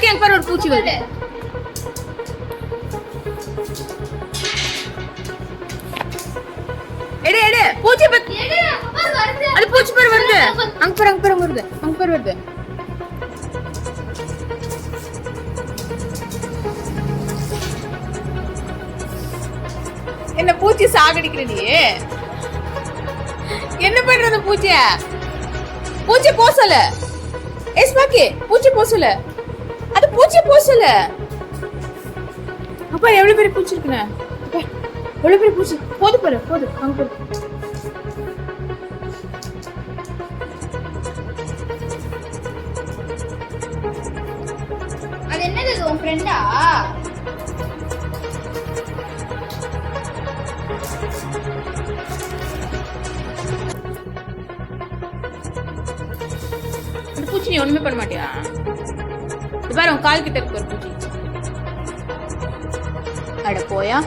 பாக்கி அங்க பாரு ஒரு பூச்சி வருது. எடு எடு பூச்சி பத்தி அது பூச்சி பாரு வருது. அங்க பாரு வருது. அங்க பாரு வருது. என்ன பூச்சி சாகடிக்கிற நீ? என்ன பண்றது பூச்சிய? பூச்சி போசல. எஸ் பாக்கி பூச்சி போசல. அது பூச்சி போசல. அப்பா எவ்வளவு பெரிய பூச்சி இருக்குனே. எவ்வளவு பெரிய பூச்சி. போடு பாரு போடு. அங்க பாரு. அது என்னது உன் ஃப்ரெண்டா? அந்த பூச்சி நீ ஒண்ணுமே பண்ண மாட்டியா? இது பாரு உன் கால் கிட்ட இருக்கு ஒரு பூச்சி. அட போயா.